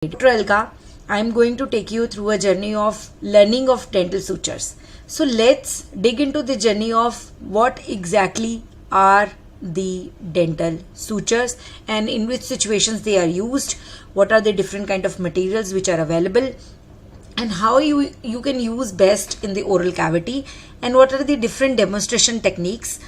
Dr. Elka, I'm going to take you through a journey of learning of dental sutures. So let's dig into the journey of what exactly are the dental sutures and in which situations they are used, what are the different kind of materials which are available, and how you can use best in the oral cavity, and what are the different demonstration techniques.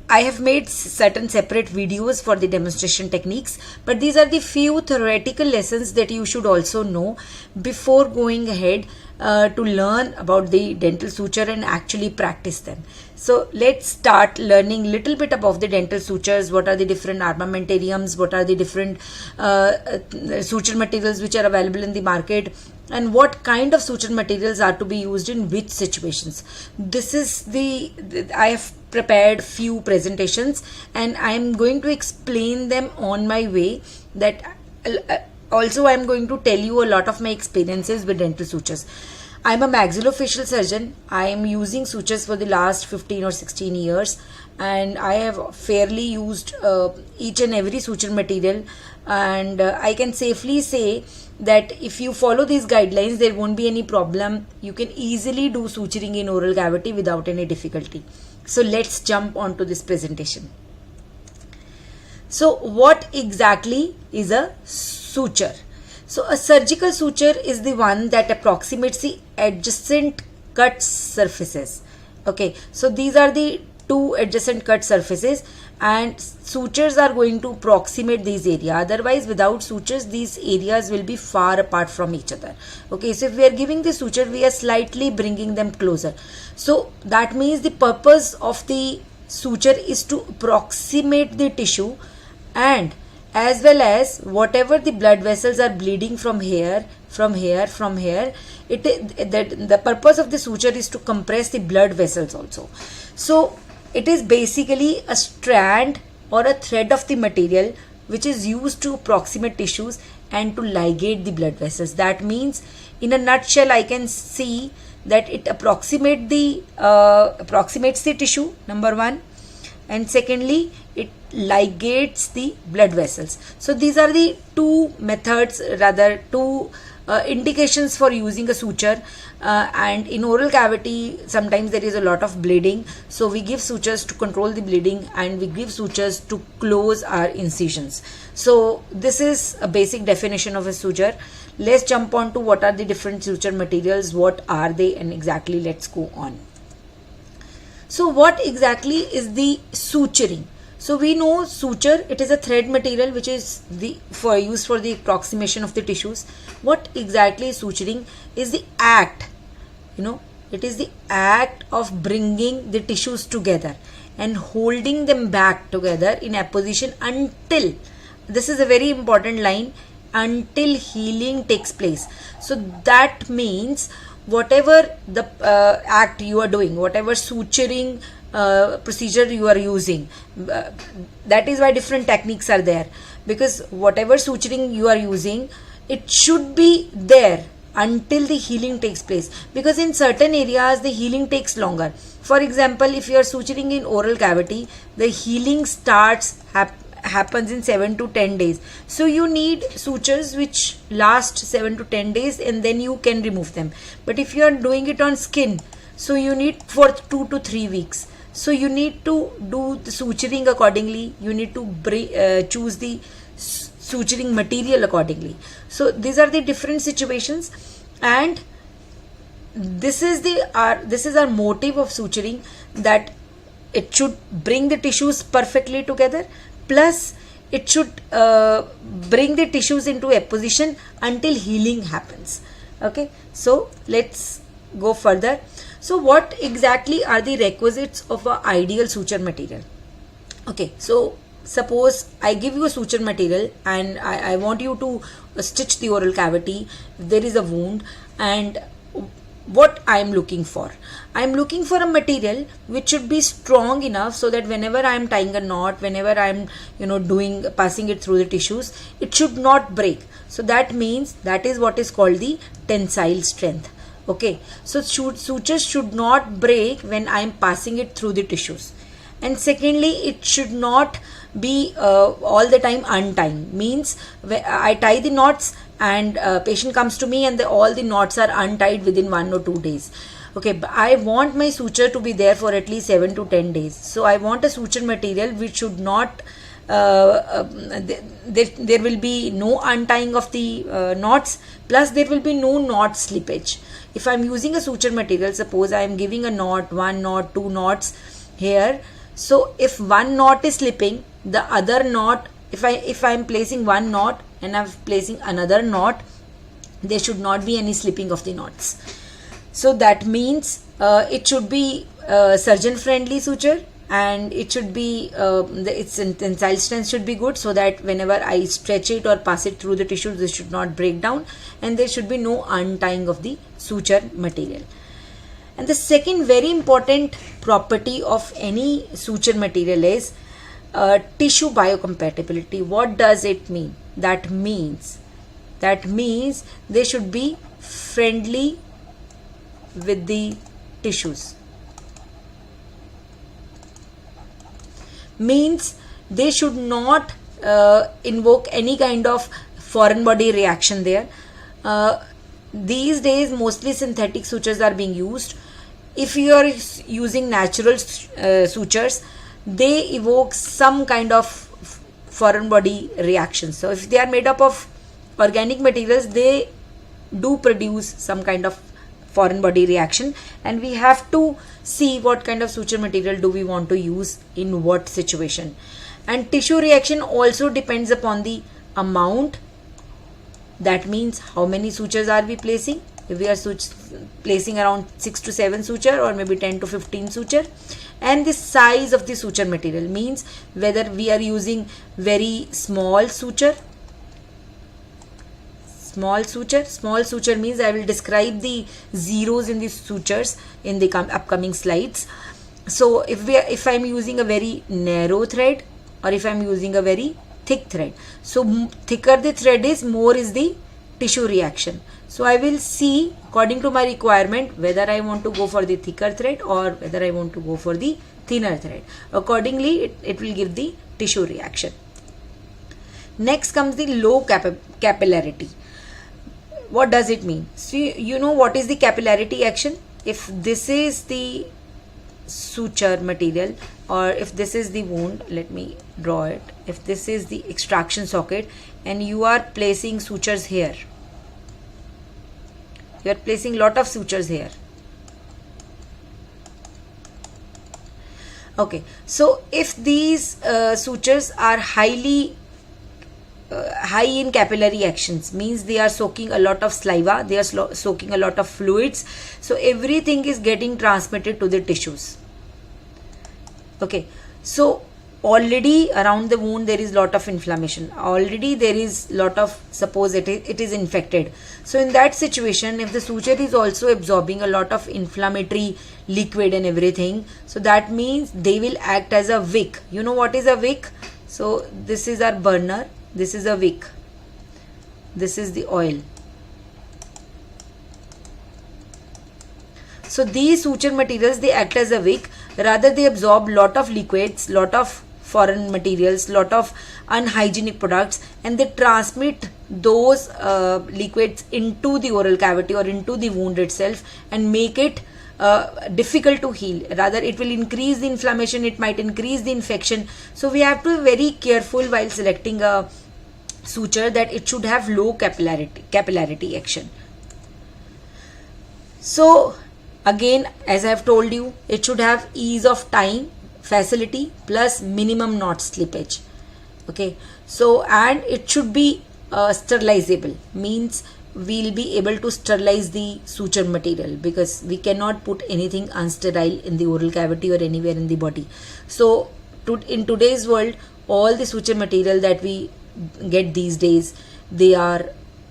I have made certain separate videos for the demonstration techniques, but these are the few theoretical lessons that you should also know before going ahead to learn about the dental suture and actually practice them. So let's start learning little bit about the dental sutures. What are the different armamentariums, what are the different suture materials which are available in the market, and what kind of suture materials are to be used in which situations. This is I have prepared few presentations and I am going to explain them on my way. That also I am going to tell you a lot of my experiences with dental sutures. I am a maxillofacial surgeon. I am using sutures for the last 15 or 16 years and I have fairly used each and every suture material, and I can safely say that if you follow these guidelines there won't be any problem. You can easily do suturing in oral cavity without any difficulty. So let's jump on to this presentation. So what exactly is a suture? So a surgical suture is the one that approximates the adjacent cut surfaces. Okay, so these are the two adjacent cut surfaces and sutures are going to approximate these areas. Otherwise, without sutures, these areas will be far apart from each other. Okay, so if we are giving the suture, we are slightly bringing them closer. So that means the purpose of the suture is to approximate the tissue, and as well as whatever the blood vessels are bleeding from here, the purpose of the suture is to compress the blood vessels also. So it is basically a strand or a thread of the material which is used to approximate tissues and to ligate the blood vessels. That means in a nutshell I can see that it approximates the tissue, number one, and secondly it ligates the blood vessels. So these are the two methods, rather two indications for using a suture. And in oral cavity sometimes there is a lot of bleeding, so we give sutures to control the bleeding and we give sutures to close our incisions. So this is a basic definition of a suture. Let's jump on to what are the different suture materials, what are they, and exactly let's go on. So what exactly is the suturing? So we know suture, it is a thread material which is used for the approximation of the tissues. What exactly is suturing? Is the act, it is the act of bringing the tissues together and holding them back together in a position until, this is a very important line, until healing takes place. So that means whatever the act you are doing, whatever suturing procedure you are using, that is why different techniques are there, because whatever suturing you are using, it should be there until the healing takes place, because in certain areas the healing takes longer. For example, if you are suturing in oral cavity, the healing happens in 7 to 10 days. So you need sutures which last 7 to 10 days and then you can remove them. But if you are doing it on skin, so you need for 2 to 3 weeks. So you need to do the suturing accordingly. You need to choose the suturing material accordingly. So these are the different situations, and this is our motive of suturing, that it should bring the tissues perfectly together, plus it should bring the tissues into a position until healing happens. Okay, so let's go further. So what exactly are the requisites of an ideal suture material? Okay, so suppose I give you a suture material and I want you to stitch the oral cavity if there is a wound, and what I am looking for? I am looking for a material which should be strong enough so that whenever I am tying a knot, whenever I am passing it through the tissues, it should not break. So that means that is what is called the tensile strength. Okay, so sutures should not break when I am passing it through the tissues. And secondly, it should not be all the time untying. Means I tie the knots and patient comes to me and all the knots are untied within 1 or 2 days. Okay, but I want my suture to be there for at least 7 to 10 days. So I want a suture material which should not there will be no untying of the knots, plus there will be no knot slippage. If I'm using a suture material, suppose I am giving a knot, 1 knot, 2 knots here. So if one knot is slipping, the other knot, if I'm placing one knot and I'm placing another knot, there should not be any slipping of the knots. So that means it should be surgeon friendly suture, and it should be its tensile strength should be good, so that whenever I stretch it or pass it through the tissue, this should not break down, and there should be no untying of the suture material. And the second very important property of any suture material is tissue biocompatibility. What does it mean? That means they should be friendly with the tissues. Means they should not invoke any kind of foreign body reaction there. These days mostly synthetic sutures are being used. If you are using natural sutures, they evoke some kind of foreign body reaction. So if they are made up of organic materials, they do produce some kind of foreign body reaction, and we have to see what kind of suture material do we want to use in what situation. And tissue reaction also depends upon the amount. That means how many sutures are we placing. If we are placing around 6 to 7 suture, or maybe 10 to 15 suture, and the size of the suture material, means whether we are using very small suture. Small suture means I will describe the zeros in the sutures in the upcoming slides. So if I'm using a very narrow thread, or if I'm using a very thick thread, so thicker the thread is, more is the tissue reaction. So I will see according to my requirement whether I want to go for the thicker thread or whether I want to go for the thinner thread. Accordingly it will give the tissue reaction. Next comes the low capillarity. What does it mean? So you know what is the capillarity action. If this is the suture material, or if this is the wound, let me draw it. If this is the extraction socket and you are placing sutures here, you are placing lot of sutures here. Okay, so if these sutures are high in capillary actions, means they are soaking a lot of saliva, they are soaking a lot of fluids, so everything is getting transmitted to the tissues. Okay, so already around the wound there is lot of inflammation, already there is lot of, suppose it is infected. So in that situation, if the suture is also absorbing a lot of inflammatory liquid and everything, so that means they will act as a wick. You know what is a wick? So this is our burner, this is a wick, this is the oil. So these suture materials, they act as a wick. Rather they absorb lot of liquids, lot of foreign materials, lot of unhygienic products, and they transmit those liquids into the oral cavity or into the wound itself and make it difficult to heal. Rather it will increase the inflammation, it might increase the infection. So we have to be very careful while selecting a suture that it should have low capillarity action. So again, as I have told you, it should have ease of tying facility plus minimum knot slippage. Okay, so and it should be sterilizable, means we'll be able to sterilize the suture material, because we cannot put anything unsterile in the oral cavity or anywhere in the body. So in today's world, all the suture material that we get these days, they are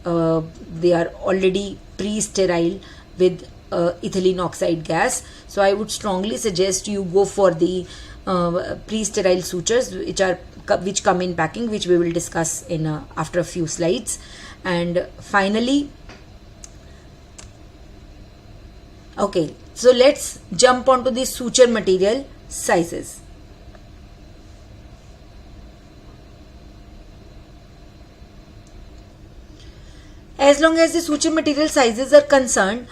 already pre-sterile with ethylene oxide gas. So I would strongly suggest you go for the pre-sterile sutures which come in packing, which we will discuss in after a few slides. And finally, okay, so let's jump onto the suture material sizes. as long as the suture material sizes are concerned,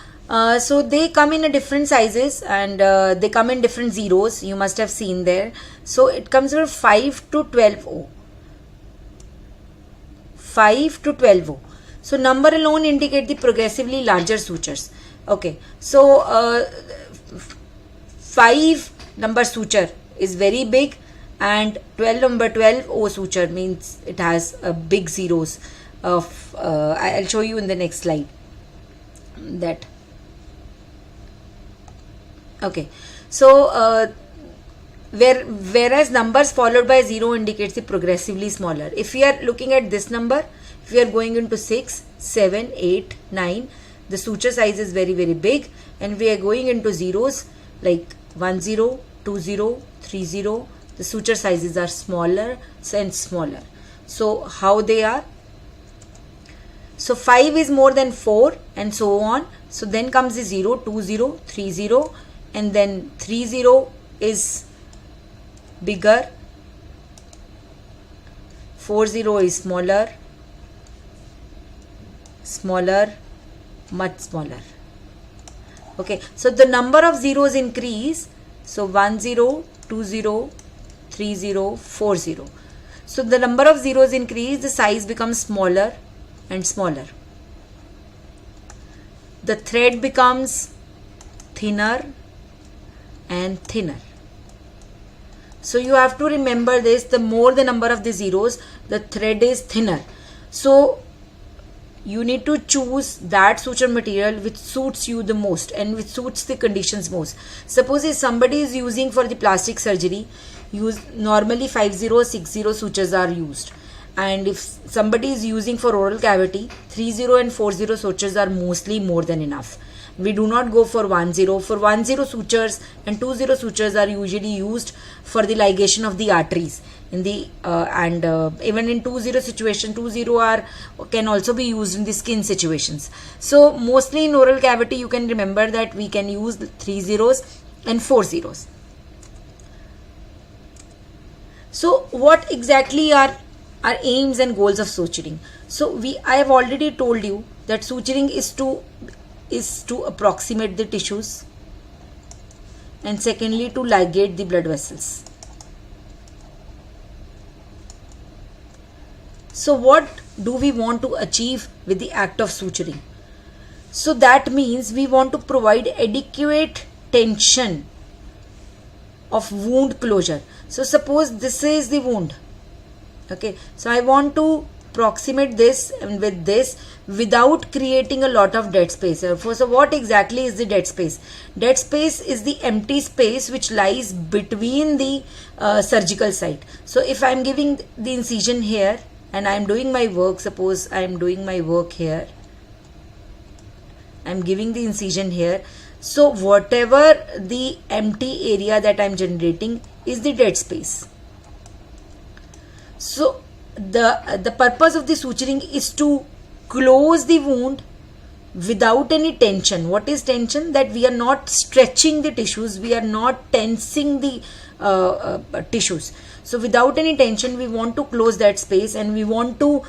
so they come in a different sizes, and they come in different zeros, you must have seen there. So it comes from 5 to 12O. 5 to 12O. So number alone indicate the progressively larger sutures. Okay, so 5 number suture is very big, and 12O suture means it has big zeros of I'll show you in the next slide that. Okay, so whereas numbers followed by 0 indicates the progressively smaller. If we are looking at this number, if we are going into 6, 7, 8, 9, the suture size is very, very big, and we are going into zeros like 10, 20, 30, the suture sizes are smaller and smaller. So how they are? So 5 is more than 4 and so on. So then comes the 0, 20, 30, and then 30 is bigger, 40 is smaller, much smaller. Okay, so the number of zeros increase. So 10, 20, 30, 40. So the number of zeros increase, the size becomes smaller and smaller. The thread becomes thinner and thinner. So you have to remember this, the more the number of the zeros, the thread is thinner. So you need to choose that suture material which suits you the most and which suits the conditions most. Suppose if somebody is using for the plastic surgery, normally 50, 60 sutures are used. And if somebody is using for oral cavity, 30 and 40 sutures are mostly more than enough. We do not go for 10. For 10 sutures and 20 sutures are usually used for the ligation of the arteries. In the even in 20 situation, 20 can also be used in the skin situations. So mostly in oral cavity, you can remember that we can use 30 and 40. So what exactly are our aims and goals of suturing? So I have already told you that suturing is to approximate the tissues, and secondly to ligate the blood vessels. So what do we want to achieve with the act of suturing? So that means we want to provide adequate tension of wound closure. So suppose this is the wound. Okay, so I want to approximate this and with this without creating a lot of dead space. So what exactly is the dead space? Dead space is the empty space which lies between the surgical site. So if I am giving the incision here and I am doing my work, suppose I am doing my work here, I am giving the incision here. So whatever the empty area that I am generating is the dead space. So the purpose of the suturing is to close the wound without any tension. What is tension? That we are not stretching the tissues, we are not tensing the tissues. So without any tension, we want to close that space and we want to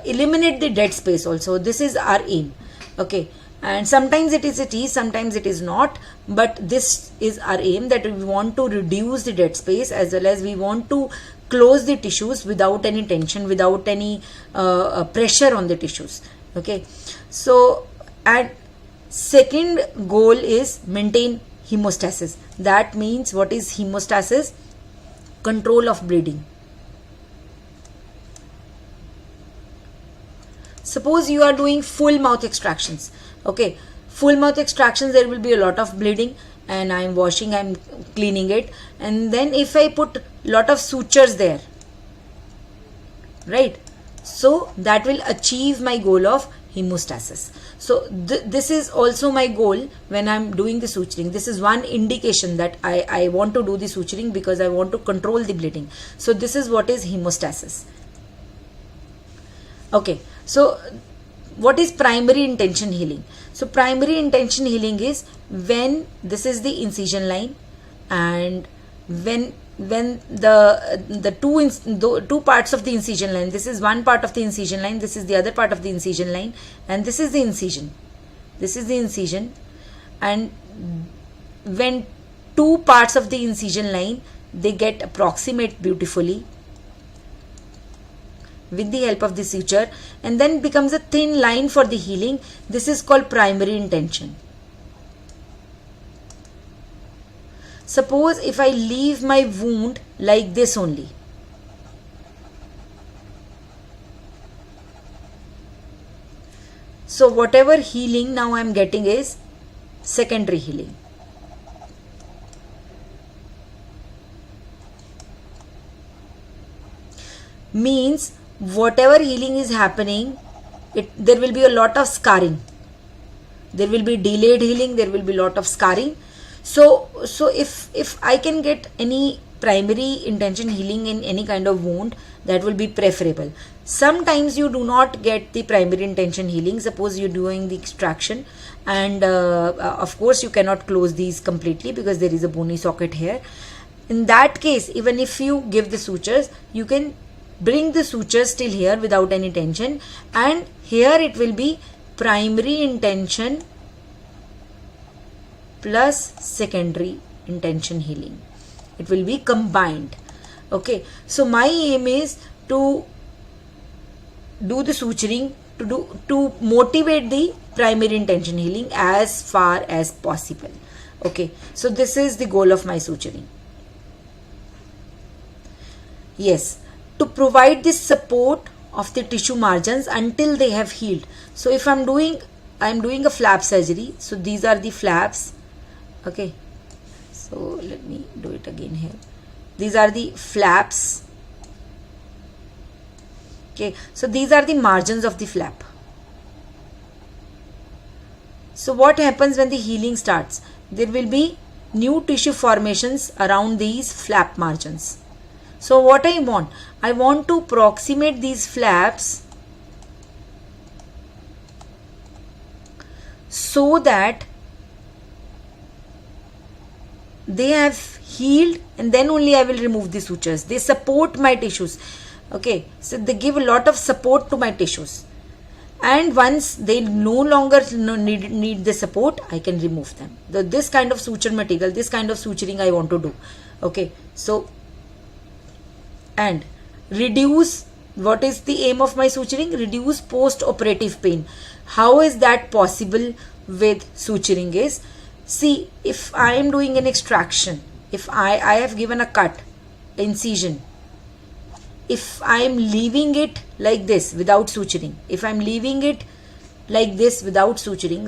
eliminate the dead space also. This is our aim. Okay, and sometimes it is, sometimes it is not, but this is our aim, that we want to reduce the dead space as well as we want to close the tissues without any tension, without any pressure on the tissues. Okay, so and second goal is maintain hemostasis. That means, what is hemostasis? Control of bleeding. Suppose you are doing full mouth extractions. Okay, full mouth extractions, there will be a lot of bleeding, and I am washing, I am cleaning it, and then if I put lot of sutures there, right, so that will achieve my goal of hemostasis. So this is also my goal when I am doing the suturing. This is one indication that I want to do the suturing because I want to control the bleeding. So this is what is hemostasis. Okay, so what is primary intention healing? So primary intention healing is when this is the incision line, and when when the two parts of the incision line, this is one part of the incision line, this is the other part of the incision line, and this is the incision, and when two parts of the incision line, they get approximate beautifully with the help of the suture, and then becomes a thin line for the healing. This is called primary intention. Suppose if I leave my wound like this only, so whatever healing now I am getting is secondary healing. Means whatever healing is happening, there will be a lot of scarring. There will be delayed healing, there will be a lot of scarring. So if I can get any primary intention healing in any kind of wound, that will be preferable. Sometimes you do not get the primary intention healing. Suppose you're doing the extraction, and of course you cannot close these completely because there is a bony socket here. In that case, even if you give the sutures, you can bring the sutures still here without any tension, and here it will be primary intention plus secondary intention healing. It will be combined. Okay, so my aim is to do the suturing to motivate the primary intention healing as far as possible. Okay, so this is the goal of my suturing. Yes, to provide this support of the tissue margins until they have healed. So if I am doing a flap surgery, so these are the flaps. Okay, so let me do it again here. These are the flaps. Okay, so these are the margins of the flap. So what happens when the healing starts? There will be new tissue formations around these flap margins. So what I want to approximate these flaps so that they have healed, and then only I will remove the sutures. They support my tissues. Okay, so they give a lot of support to my tissues, and once they no longer need the support, I can remove them. This kind of suture material, this kind of suturing I want to do. Okay, so and reduce, what is the aim of my suturing? Reduce post-operative pain. How is that possible with suturing is, see, if I am doing an extraction, if I have given a cut, incision, if I am leaving it like this without suturing,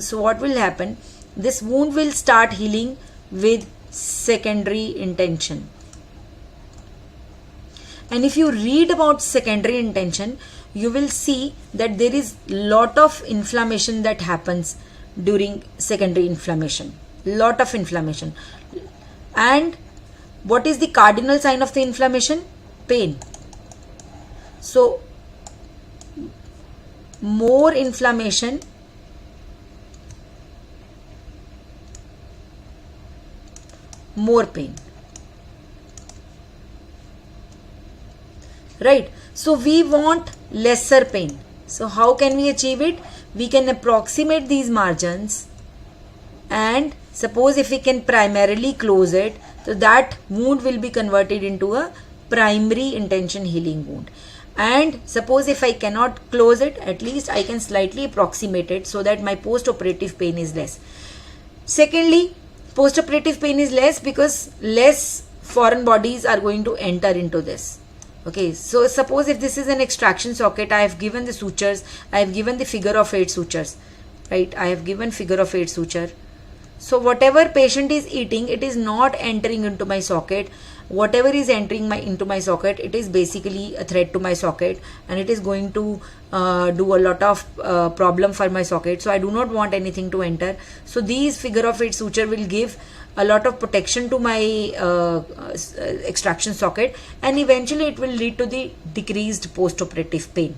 so what will happen? This wound will start healing with secondary intention. And if you read about secondary intention, you will see that there is lot of inflammation that happens during secondary inflammation. Lot of inflammation. And what is the cardinal sign of the inflammation? Pain. So more inflammation, more pain. Right? So we want lesser pain. So how can we achieve it? We can approximate these margins, and suppose if we can primarily close it, so that wound will be converted into a primary intention healing wound. And suppose if I cannot close it, at least I can slightly approximate it so that my post-operative pain is less. Secondly, post-operative pain is less because less foreign bodies are going to enter into this. Okay, so suppose if this is an extraction socket, I have given the sutures, I have given the figure of 8 sutures, right? I have given figure of 8 suture. So whatever patient is eating, it is not entering into my socket. Whatever is entering into my socket, it is basically a threat to my socket, and it is going to do a lot of problem for my socket. So I do not want anything to enter. So these figure of 8 suture will give a lot of protection to my extraction socket, and eventually it will lead to the decreased post-operative pain.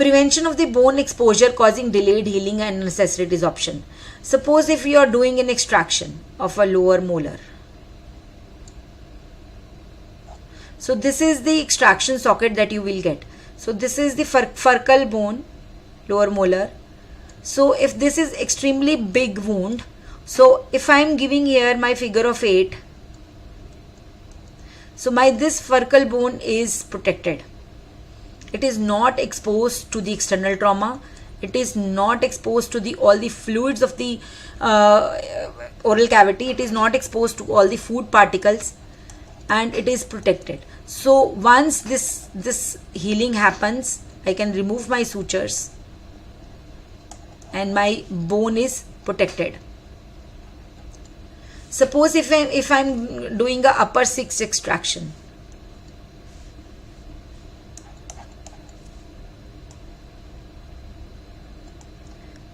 Prevention of the bone exposure causing delayed healing and necessary desorption. Suppose if you are doing an extraction of a lower molar. So this is the extraction socket that you will get. So this is the furcal bone, lower molar. So if this is extremely big wound, so if I am giving here my figure of 8, so this furcal bone is protected. It is not exposed to the external trauma. It is not exposed to all the fluids of the oral cavity. It is not exposed to all the food particles, and it is protected. So once this healing happens, I can remove my sutures and my bone is protected. Suppose if I'm doing a upper 6 extraction.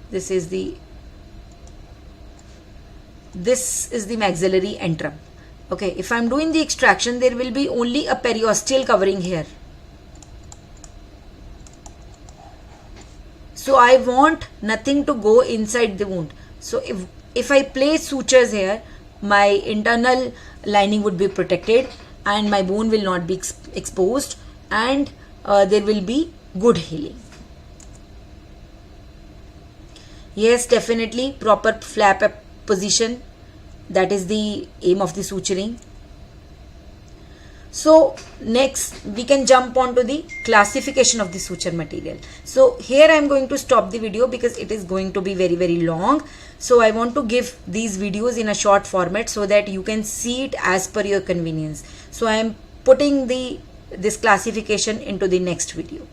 This is the maxillary antrum. Okay, if I'm doing the extraction, there will be only a periosteal covering here. So I want nothing to go inside the wound. So if I place sutures here, my internal lining would be protected and my bone will not be exposed, and there will be good healing. Yes, definitely proper flap position. That is the aim of the suturing. So next we can jump on to the classification of the suture material. So here I am going to stop the video because it is going to be very long. So I want to give these videos in a short format so that you can see it as per your convenience. So I am putting this classification into the next video.